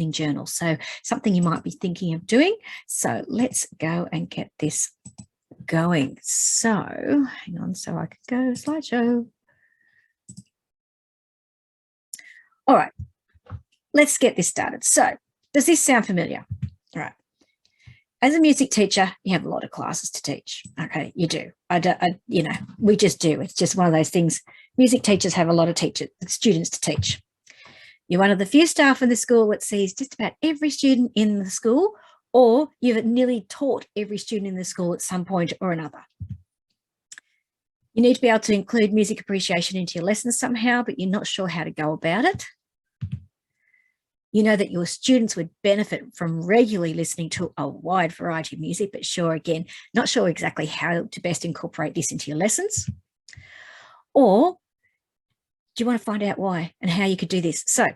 listening journal. So something you might be thinking of doing. So let's go and get this going. So hang on, so I could go slideshow. All right, let's get this started. So does this sound familiar? All right. As a music teacher, you have a lot of classes to teach. Okay, you do. We just do. It's just one of those things. Music teachers have a lot of students to teach. You're one of the few staff in the school that sees just about every student in the school, or you've nearly taught every student in the school at some point or another. You need to be able to include music appreciation into your lessons somehow, but you're not sure how to go about it. You know that your students would benefit from regularly listening to a wide variety of music, but not sure exactly how to best incorporate this into your lessons. Or do you want to find out why and how you could do this? So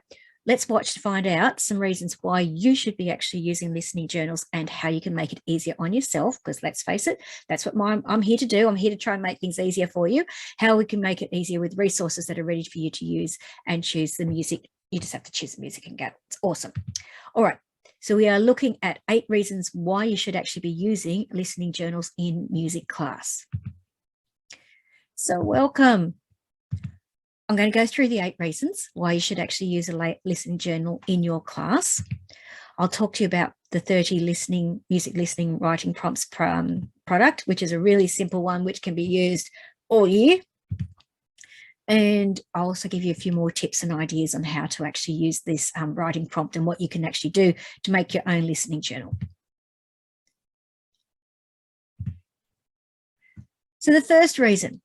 let's watch to find out some reasons why you should be actually using listening journals and how you can make it easier on yourself, because let's face it, that's what I'm here to do. I'm here to try and make things easier for you, how we can make it easier with resources that are ready for you to use and choose the music. You just have to choose the music and go. It's awesome. All right. So we are looking at 8 reasons why you should actually be using listening journals in music class. So welcome. I'm going to go through the 8 reasons why you should actually use a listening journal in your class. I'll talk to you about the 30 music listening writing prompts product, which is a really simple one, which can be used all year. And I'll also give you a few more tips and ideas on how to actually use this writing prompt and what you can actually do to make your own listening journal. So the first reason,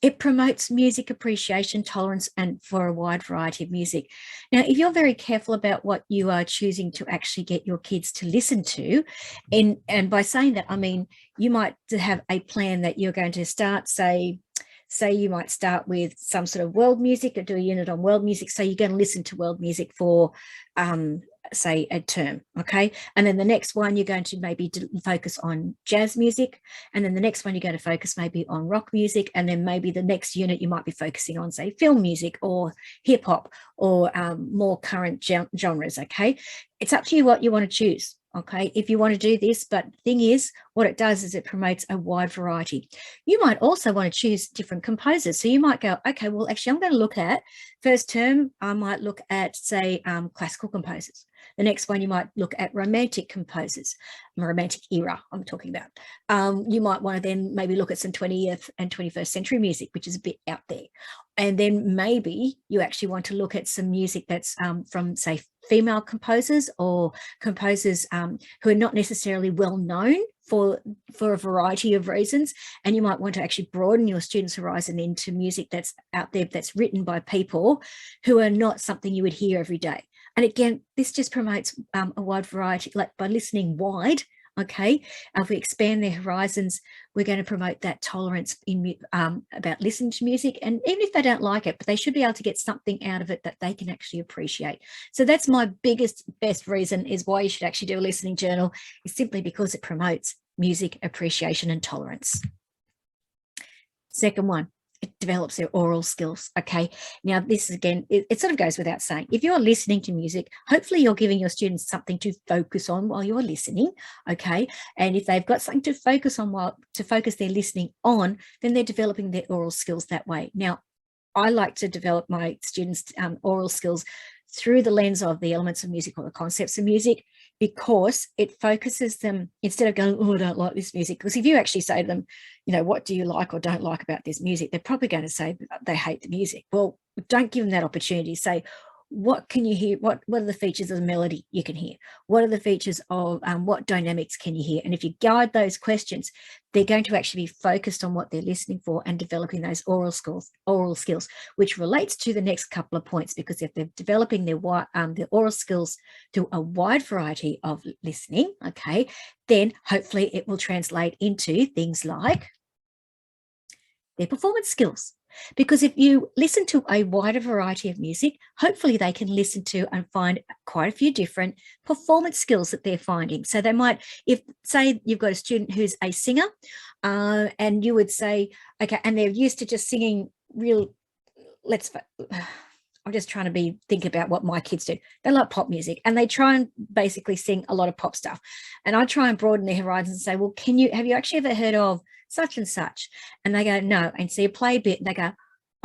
it promotes music appreciation, tolerance, and for a wide variety of music. Now, if you're very careful about what you are choosing to actually get your kids to listen to, and by saying that, I mean, you might have a plan that you're going to start, say you might start with some sort of world music or do a unit on world music. So you're going to listen to world music for, say, a term, okay? And then the next one, you're going to maybe focus on jazz music. And then the next one, you're going to focus maybe on rock music. And then maybe the next unit, you might be focusing on, say, film music or hip hop or more current genres, okay? It's up to you what you want to choose. Okay, if you want to do this, but the thing is, what it does is it promotes a wide variety. You might also want to choose different composers. So you might go, okay, well, actually, I'm going to look at first term, I might look at, say, classical composers. The next one, you might look at romantic composers, romantic era I'm talking about. You might want to then maybe look at some 20th and 21st century music, which is a bit out there. And then maybe you actually want to look at some music that's from, say, female composers or composers who are not necessarily well known for a variety of reasons. And you might want to actually broaden your students' horizon into music that's out there, that's written by people who are not something you would hear every day. And again, this just promotes a wide variety, like by listening wide. Okay, if we expand their horizons, we're going to promote that tolerance in about listening to music. And even if they don't like it, but they should be able to get something out of it that they can actually appreciate. So that's my best reason is why you should actually do a listening journal, is simply because it promotes music appreciation and tolerance. Second one, it develops their oral skills. Okay, now this again, it sort of goes without saying. If you're listening to music, hopefully you're giving your students something to focus on while you're listening. Okay, and if they've got something to focus on to focus their listening on, then they're developing their oral skills that way. Now, I like to develop my students' oral skills through the lens of the elements of music or the concepts of music, because it focuses them, instead of going, oh, I don't like this music. Because if you actually say to them, you know, what do you like or don't like about this music? They're probably going to say they hate the music. Well, don't give them that opportunity. Say, what can you hear? What are the features of the melody you can hear? What are the features of what dynamics can you hear? And if you guide those questions, they're going to actually be focused on what they're listening for and developing those oral skills, which relates to the next couple of points, because if they're developing their oral skills through a wide variety of listening, okay, then hopefully it will translate into things like their performance skills. Because if you listen to a wider variety of music, hopefully they can listen to and find quite a few different performance skills that they're finding. So they might, if say you've got a student who's a singer, and you would say, okay, and they're used to just singing real, I'm just trying to think about what my kids do. They like pop music and they try and basically sing a lot of pop stuff. And I try and broaden their horizons and say, well, have you actually ever heard of such and such? And they go, no. And so you play a bit and they go,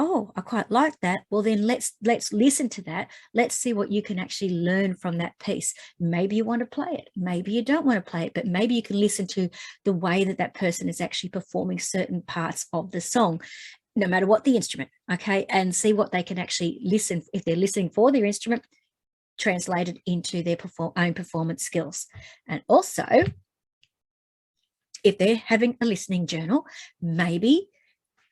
oh, I quite like that. Well, then let's listen to that. Let's see what you can actually learn from that piece. Maybe you want to play it. Maybe you don't want to play it, but maybe you can listen to the way that person is actually performing certain parts of the song, no matter what the instrument, okay, and see what they can actually listen, if they're listening for their instrument, translated into their own performance skills. And also, if they're having a listening journal, maybe,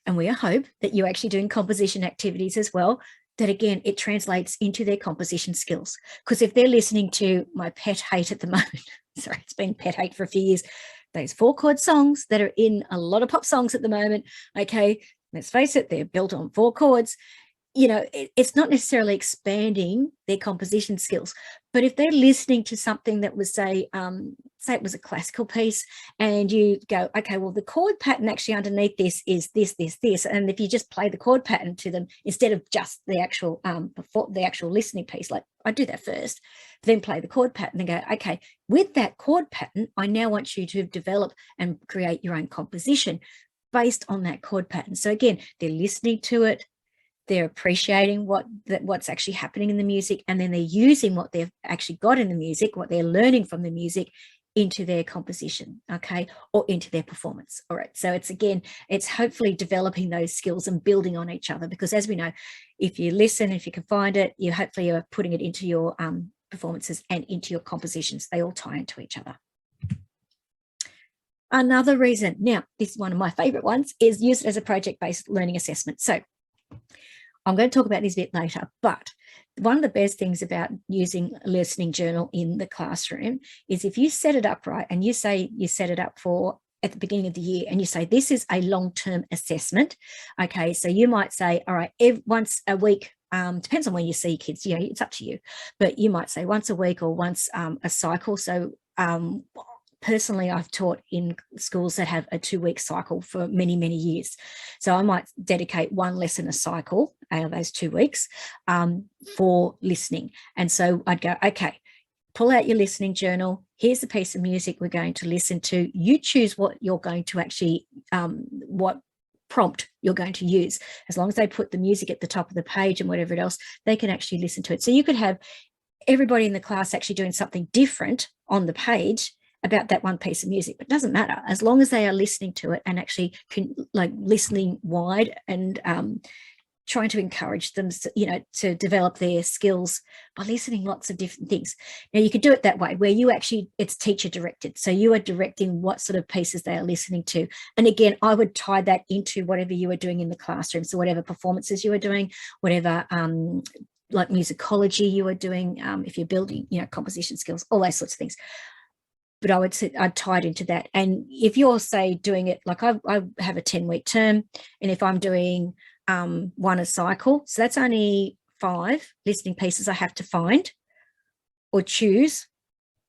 and we hope that you're actually doing composition activities as well, that again, it translates into their composition skills. Because if they're listening to my pet hate at the moment, sorry, it's been pet hate for a few years, those 4-chord songs that are in a lot of pop songs at the moment, okay, let's face it, they're built on 4 chords. You know, it's not necessarily expanding their composition skills, but if they're listening to something that was, say it was a classical piece, and you go, okay, well, the chord pattern actually underneath this is this, this, this, and if you just play the chord pattern to them instead of just the actual listening piece, like I do that first, then play the chord pattern and go, okay, with that chord pattern, I now want you to develop and create your own composition based on that chord pattern. So again, they're listening to it, they're appreciating what's actually happening in the music, and then they're using what they've actually got in the music, what they're learning from the music, into their composition, okay, or into their performance. All right, so it's hopefully developing those skills and building on each other, because as we know, if you listen, if you can find it, you hopefully are putting it into your performances and into your compositions. They all tie into each other. Another reason, now this is one of my favorite ones, is use it as a project-based learning assessment. So I'm going to talk about this a bit later, but one of the best things about using a listening journal in the classroom is if you set it up right, and you say you set it up for at the beginning of the year, and you say this is a long-term assessment, okay, so you might say, all right, once a week, depends on when you see kids, you know, it's up to you, but you might say once a week or once a cycle. So personally, I've taught in schools that have a 2-week cycle for many, many years. So I might dedicate one lesson a cycle out of those 2 weeks for listening. And so I'd go, okay, pull out your listening journal. Here's the piece of music we're going to listen to. You choose what you're going to actually, what prompt you're going to use. As long as they put the music at the top of the page and whatever else, they can actually listen to it. So you could have everybody in the class actually doing something different on the page about that one piece of music, but it doesn't matter as long as they are listening to it and actually listening wide and trying to encourage them, you know, to develop their skills by listening lots of different things. Now you could do it that way where you actually, it's teacher directed. So you are directing what sort of pieces they are listening to. And again, I would tie that into whatever you are doing in the classroom. So whatever performances you are doing, whatever like musicology you are doing, if you're building, you know, composition skills, all those sorts of things. But I would say I'd tie it into that. And if you're, say, doing it, like I have a 10-week term, and if I'm doing one a cycle, so that's only 5 listening pieces I have to find or choose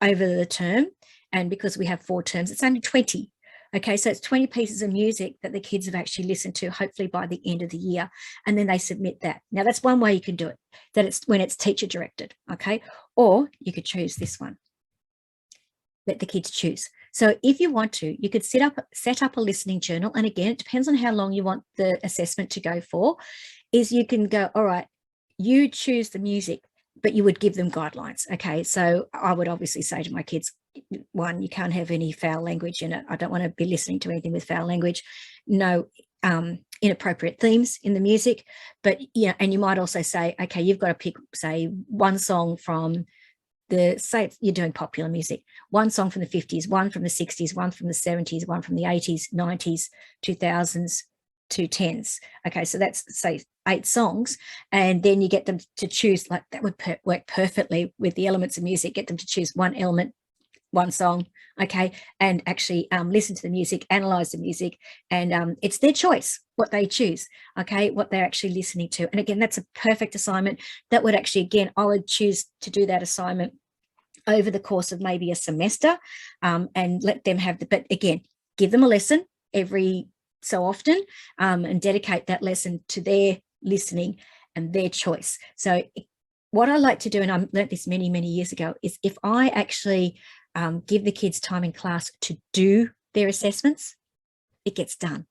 over the term. And because we have 4 terms, it's only 20. Okay, so it's 20 pieces of music that the kids have actually listened to, hopefully by the end of the year, and then they submit that. Now that's one way you can do it, that it's when it's teacher directed, okay? Or you could choose this one. Let the kids choose. So if you want to, you could set up a listening journal. And again, it depends on how long you want the assessment to go for, is you can go, all right, you choose the music, but you would give them guidelines. Okay, so I would obviously say to my kids, 1, you can't have any foul language in it. I don't want to be listening to anything with foul language. No inappropriate themes in the music. But yeah, and you might also say, okay, you've got to pick, say, one song from say you're doing popular music, one song from the 50s, one from the 60s, one from the 70s, one from the 80s, 90s, 2000s, 2010s. Okay, so that's, say, 8 songs, and then you get them to choose, like that would work perfectly with the elements of music, get them to choose one element, one song, okay, and actually listen to the music, analyze the music, and it's their choice what they choose, okay, what they're actually listening to. And again, that's a perfect assignment. That would actually, again, I would choose to do that assignment over the course of maybe a semester, and let them have but again, give them a lesson every so often, and dedicate that lesson to their listening. and their choice. So what I like to do, and I learned this many, many years ago, is if I actually give the kids time in class to do their assessments, it gets done.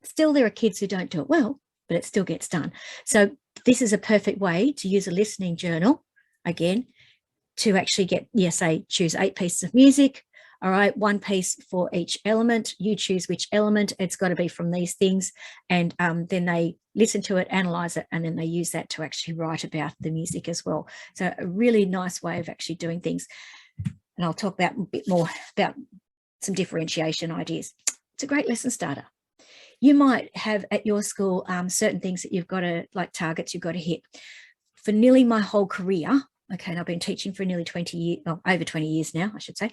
Still, there are kids who don't do it well, but it still gets done. So this is a perfect way to use a listening journal, again, to actually get, say, choose 8 pieces of music. All right, 1 piece for each element. You choose which element. It's got to be from these things. And then they listen to it, analyze it, and then they use that to actually write about the music as well. So a really nice way of actually doing things. And I'll talk about a bit more about some differentiation ideas. It's a great lesson starter. You might have at your school certain things that you've got to, like targets you've got to hit. For nearly my whole career, okay, and I've been teaching for nearly 20 years, oh, over 20 years now, I should say,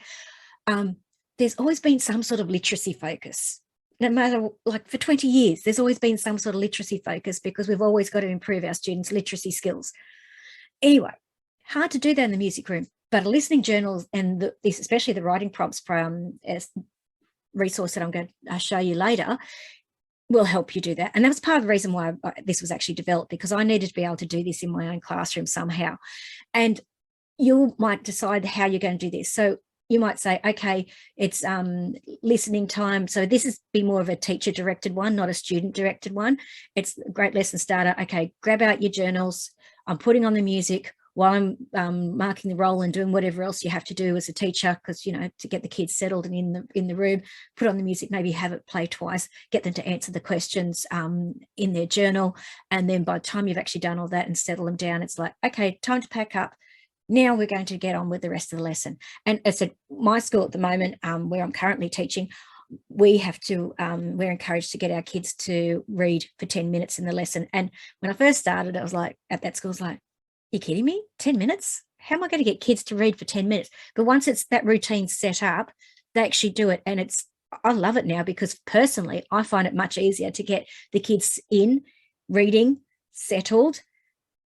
there's always been some sort of literacy focus. No matter, like for 20 years, there's always been some sort of literacy focus because we've always got to improve our students' literacy skills. Anyway, hard to do that in the music room, but a listening journal and this, especially the writing prompts from resource that I'm going to show you later, will help you do that. And that was part of the reason why this was actually developed, because I needed to be able to do this in my own classroom somehow. And you might decide how you're going to do this. So you might say, okay, it's listening time. So this is be more of a teacher directed one, not a student directed one. It's a great lesson starter. Okay, grab out your journals. I'm putting on the music while I'm marking the roll and doing whatever else you have to do as a teacher, because, you know, to get the kids settled and in the room, put on the music, maybe have it play twice, get them to answer the questions in their journal. And then by the time you've actually done all that and settle them down, it's like, okay, time to pack up. Now we're going to get on with the rest of the lesson. And as I said, my school at the moment, where I'm currently teaching, we have to, we're encouraged to get our kids to read for 10 minutes in the lesson. And when I first started, I was like, at that school, I was like, you kidding me? 10 minutes? How am I going to get kids to read for 10 minutes? But once it's that routine set up, they actually do it. And I love it now, because personally, I find it much easier to get the kids in, reading, settled.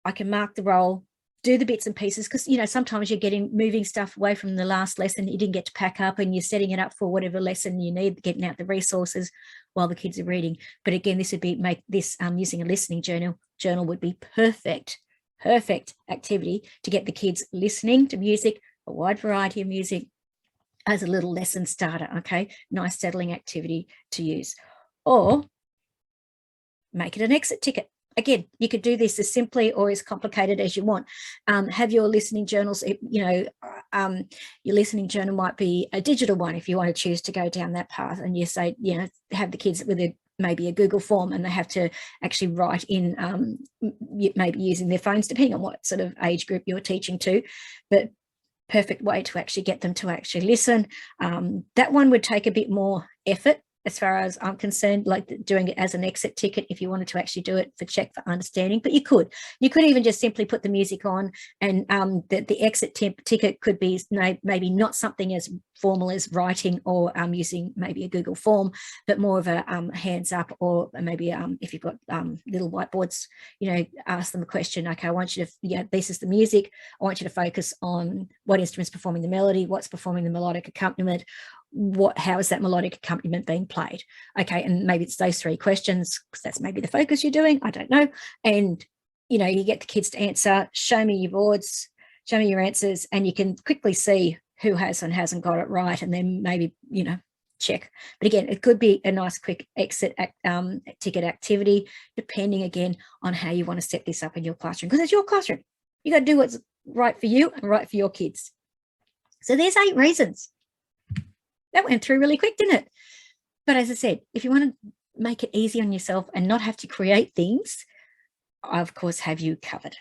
I can mark the roll, do the bits and pieces, because, you know, sometimes you're moving stuff away from the last lesson that you didn't get to pack up, and you're setting it up for whatever lesson you need, getting out the resources while the kids are reading. But again, this would be using a listening journal would be perfect activity to get the kids listening to music, a wide variety of music, as a little lesson starter. Okay, nice settling activity to use. Or make it an exit ticket. Again, you could do this as simply or as complicated as you want. Have your listening journals, your listening journal might be a digital one if you want to choose to go down that path. And you say, have the kids with maybe a Google form, and they have to actually write in, maybe using their phones, depending on what sort of age group you're teaching to. But perfect way to actually get them to actually listen. That one would take a bit more effort, as far as I'm concerned, like doing it as an exit ticket if you wanted to actually do it for check for understanding. But you could even just simply put the music on, and the exit ticket could be maybe not something as formal as writing or using maybe a Google form, but more of a hands up, or maybe if you've got little whiteboards, ask them a question. Okay, I want you to, this is the music. I want you to focus on what instrument's performing the melody, what's performing the melodic accompaniment, how is that melodic accompaniment being played? Okay, and maybe it's those 3 questions, because that's maybe the focus you're doing, I don't know. And you get the kids to answer, show me your boards, show me your answers, and you can quickly see who has and hasn't got it right, and then maybe check. But again, it could be a nice quick exit ticket activity, depending again on how you want to set this up in your classroom, because it's your classroom. You got to do what's right for you and right for your kids. So there's 8 reasons. That went through really quick, didn't it? But as I said, if you want to make it easy on yourself and not have to create things, I, of course, have you covered.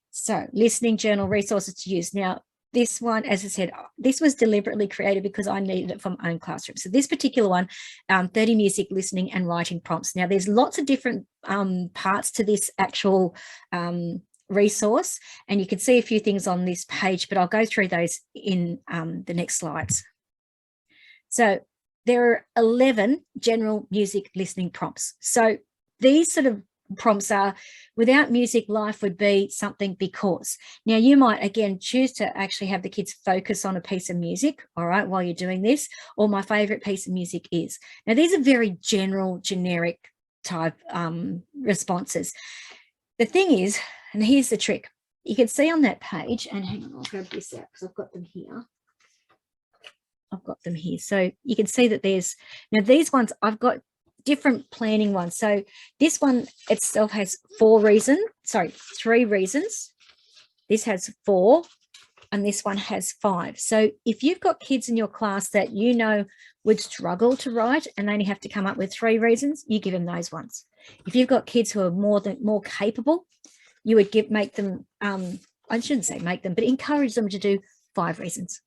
So listening journal resources to use. Now, this one, as I said, this was deliberately created because I needed it for my own classroom. So this particular one, 30 music, listening and writing prompts. Now, there's lots of different parts to this actual resource, and you can see a few things on this page, but I'll go through those in the next slides. So there are 11 general music listening prompts. So these sort of prompts are: without music, life would be something because. Now, you might, again, choose to actually have the kids focus on a piece of music, all right, while you're doing this, or my favorite piece of music is. Now, these are very general, generic type responses. The thing is, and here's the trick, you can see on that page, and hang on, I'll grab this out because I've got them here. So you can see that there's, now these ones, I've got different planning ones. So this one itself has 3 reasons. This has 4, and this one has 5. So if you've got kids in your class that you know would struggle to write and only have to come up with 3 reasons, you give them those ones. If you've got kids who are more capable, you would make them, I shouldn't say make them, but encourage them to do 5 reasons.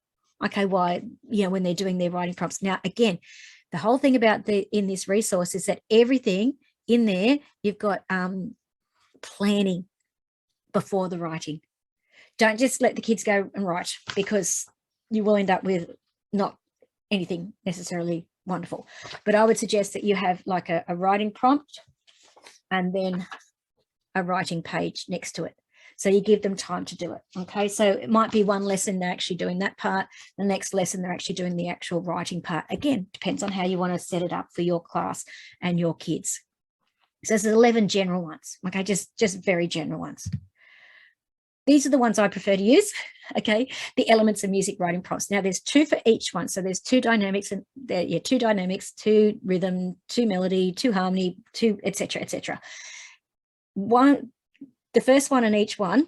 Okay, why, when they're doing their writing prompts. Now, again, the whole thing about in this resource is that everything in there, you've got planning before the writing. Don't just let the kids go and write, because you will end up with not anything necessarily wonderful. But I would suggest that you have like a writing prompt and then a writing page next to it. So you give them time to do it. Okay, so it might be one lesson they're actually doing that part. The next lesson they're actually doing the actual writing part. Again, depends on how you want to set it up for your class and your kids. So there's 11 general ones. Okay, just very general ones. These are the ones I prefer to use. Okay, the elements of music writing prompts. Now there's 2 for each one. So there's 2 dynamics, and 2 dynamics, 2 rhythm, 2 melody, 2 harmony, 2 etc. etc. The first one in each one,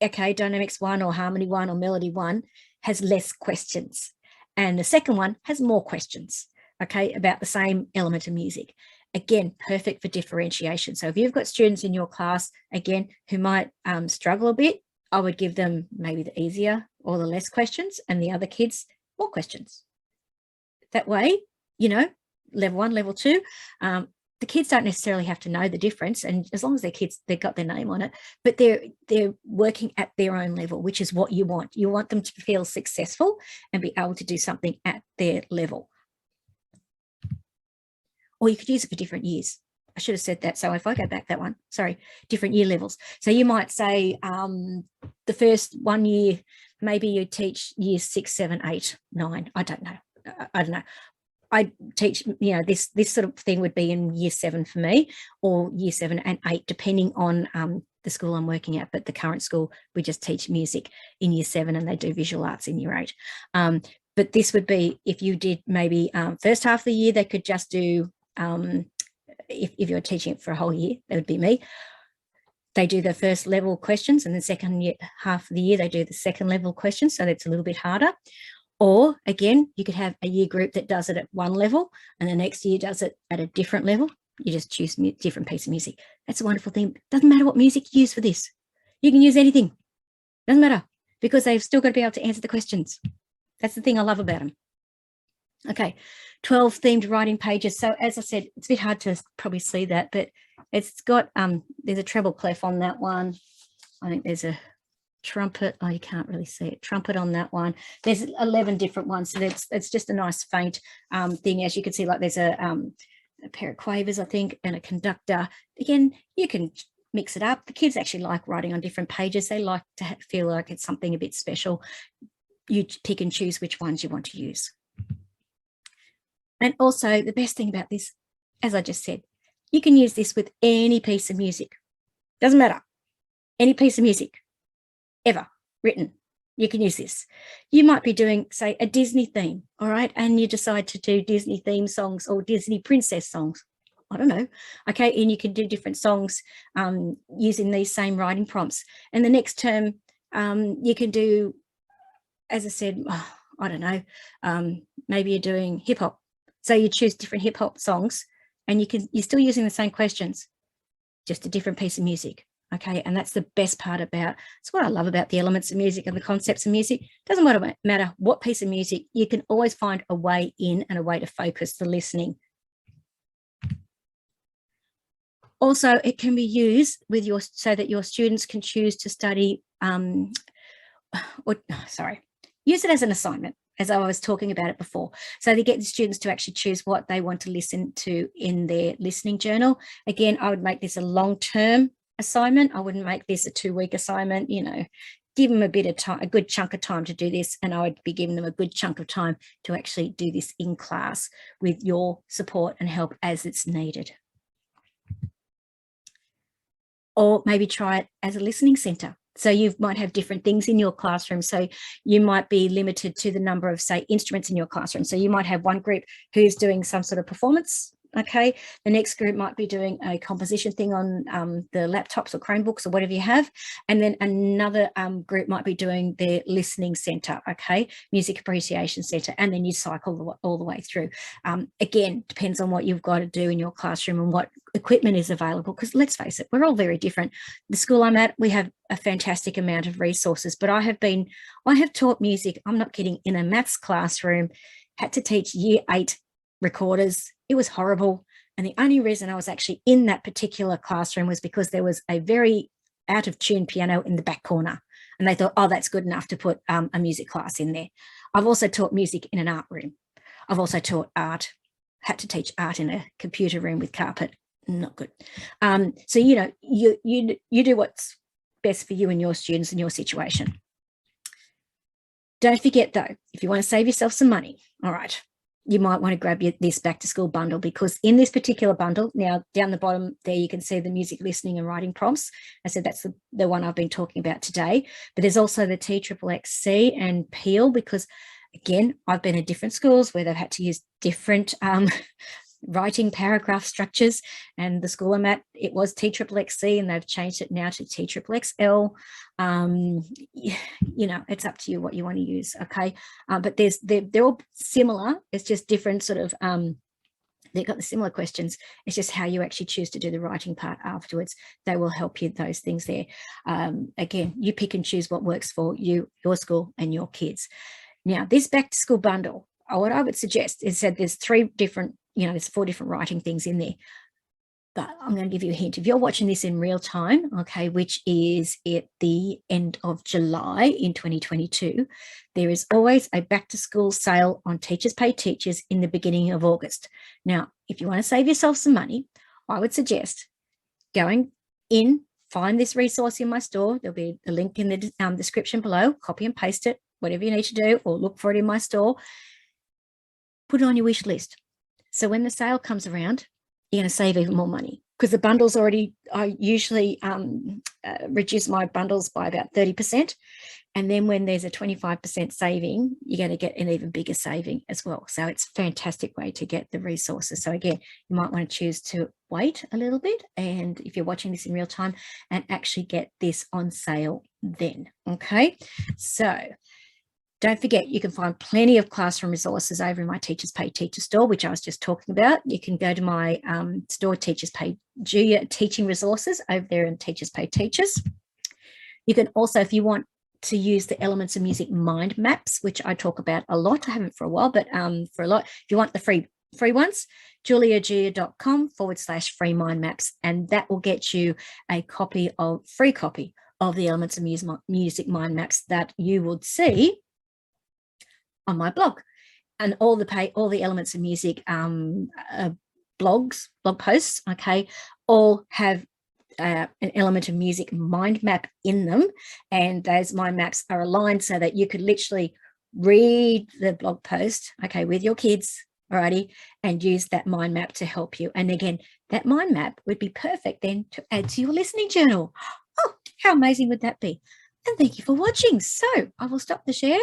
okay, dynamics 1 or harmony 1 or melody 1, has less questions, and the second one has more questions, okay, about the same element of music. Again, perfect for differentiation. So if you've got students in your class, again, who might struggle a bit, I would give them maybe the easier or the less questions, and the other kids more questions. That way, level 1, level 2, the kids don't necessarily have to know the difference, and as long as they're kids, they've got their name on it, but they're working at their own level, which is what you want. You want them to feel successful and be able to do something at their level. Or you could use it for different years. I should have said that. So if I go back that one, sorry, different year levels. So you might say the first 1 year, maybe you teach years 6, 7, 8, 9. I don't know. I teach, this sort of thing would be in year 7 for me, or year 7 and 8, depending on the school I'm working at. But the current school, we just teach music in year 7, and they do visual arts in year 8. But this would be, if you did maybe first half of the year, they could just do, if you're teaching it for a whole year, that would be me. They do the first level questions, and the second half of the year, they do the second level questions. So that's a little bit harder. Or again, you could have a year group that does it at one level, and the next year does it at a different level. You just choose a different piece of music. That's a wonderful thing. Doesn't matter what music you use for this. You can use anything. Doesn't matter, because they've still got to be able to answer the questions. That's the thing I love about them. Okay, 12 themed writing pages. So as I said, it's a bit hard to probably see that, but it's got, there's a treble clef on that one. I think there's a trumpet. Oh, you can't really see it. Trumpet on that one. There's 11 different ones. So it's just a nice faint thing. As you can see, like there's a pair of quavers, I think, and a conductor. Again, you can mix it up. The kids actually like writing on different pages. They like to feel like it's something a bit special. You pick and choose which ones you want to use. And also the best thing about this, as I just said, you can use this with any piece of music. Doesn't matter. Any piece of music ever written, you can use this. You might be doing, say, a Disney theme, all right, and you decide to do Disney theme songs or Disney princess songs. I don't know. Okay, and you can do different songs using these same writing prompts. And the next term, you can do, as I said, I don't know, maybe you're doing hip hop. So you choose different hip hop songs, and you're still using the same questions, just a different piece of music. Okay, and that's the best part about, it's what I love about the elements of music and the concepts of music. Doesn't matter what piece of music, you can always find a way in and a way to focus the listening. Also, it can be used with so that your students can choose to study, use it as an assignment, as I was talking about it before. So they get the students to actually choose what they want to listen to in their listening journal. Again, I would make this a long-term assignment. I wouldn't make this a 2-week assignment. Give them a bit of time, a good chunk of time to do this, and I would be giving them a good chunk of time to actually do this in class with your support and help as it's needed. or maybe try it as a listening center. So you might have different things in your classroom. So you might be limited to the number of, say, instruments in your classroom. So you might have one group who's doing some sort of performance. Okay, the next group might be doing a composition thing on the laptops or Chromebooks or whatever you have, and then another group might be doing their listening center, okay, music appreciation center, and then you cycle all the way through. Again, depends on what you've got to do in your classroom and what equipment is available, because let's face it, we're all very different. The school I'm at, we have a fantastic amount of resources, but I have taught music, I'm not kidding, in a maths classroom, had to teach year 8 recorders. It was horrible. And the only reason I was actually in that particular classroom was because there was a very out of tune piano in the back corner. And they thought, oh, that's good enough to put a music class in there. I've also taught music in an art room. I've also taught art, had to teach art in a computer room with carpet. Not good. So, you know, you do what's best for you and your students and your situation. Don't forget, though, if you want to save yourself some money, all right, you might want to grab this back to school bundle, because in this particular bundle, now down the bottom there, you can see the music listening and writing prompts. I said that's the one I've been talking about today, but there's also the TXXC and Peel, because again, I've been at different schools where they've had to use different writing paragraph structures, and the school I'm at, it was TXXC and they've changed it now to TXXL. You know, it's up to you what you want to use, okay? But they're all similar. It's just different sort of, they've got the similar questions. It's just how you actually choose to do the writing part afterwards. They will help you, those things there. Again, you pick and choose what works for you, your school and your kids. Now, this back to school bundle, what I would suggest is that there's 3 different, you know, there's 4 different writing things in there. But I'm going to give you a hint. If you're watching this in real time, okay, which is at the end of July in 2022, there is always a back to school sale on Teachers Pay Teachers in the beginning of August. Now, if you want to save yourself some money, I would suggest going in, find this resource in my store. There'll be a link in the description below. Copy and paste it, whatever you need to do, or look for it in my store. Put it on your wish list. So when the sale comes around, you're going to save even more money, because the bundles already, I usually reduce my bundles by about 30%. And then when there's a 25% saving, you're going to get an even bigger saving as well. So it's a fantastic way to get the resources. So again, you might want to choose to wait a little bit, and if you're watching this in real time, and actually get this on sale then. Okay, so don't forget, you can find plenty of classroom resources over in my Teachers Pay Teacher store, which I was just talking about. You can go to my store, Teachers Pay Teaching Resources, over there in Teachers Pay Teachers. You can also, if you want to use the Elements of Music mind maps, which I talk about a lot, I haven't for a while, but for a lot, if you want the free ones, juliagia.com/free mind maps, and that will get you a free copy of the Elements of Music mind maps that you would see on my blog. And all the Elements of Music blog posts, okay, all have an Element of Music mind map in them, and those mind maps are aligned so that you could literally read the blog post, okay, with your kids, alrighty, and use that mind map to help you. And again, that mind map would be perfect then to add to your listening journal. Oh, how amazing would that be? And thank you for watching. So I will stop the share.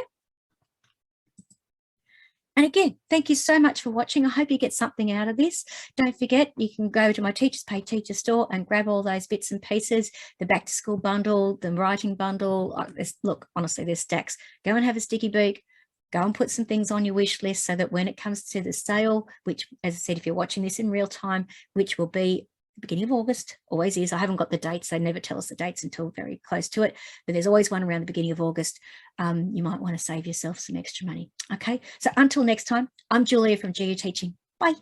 And again, thank you so much for watching. I hope you get something out of this. Don't forget, you can go to my Teachers Pay Teacher store and grab all those bits and pieces, the back to school bundle, the writing bundle. Look, honestly, there's stacks. Go and have a sticky beak. Go and put some things on your wish list so that when it comes to the sale, which, as I said, if you're watching this in real time, which will be the beginning of August, always is. I haven't got the dates. They never tell us the dates until very close to it, but there's always one around the beginning of August. You might want to save yourself some extra money. Okay, so until next time, I'm Julia from Gia Teaching. Bye.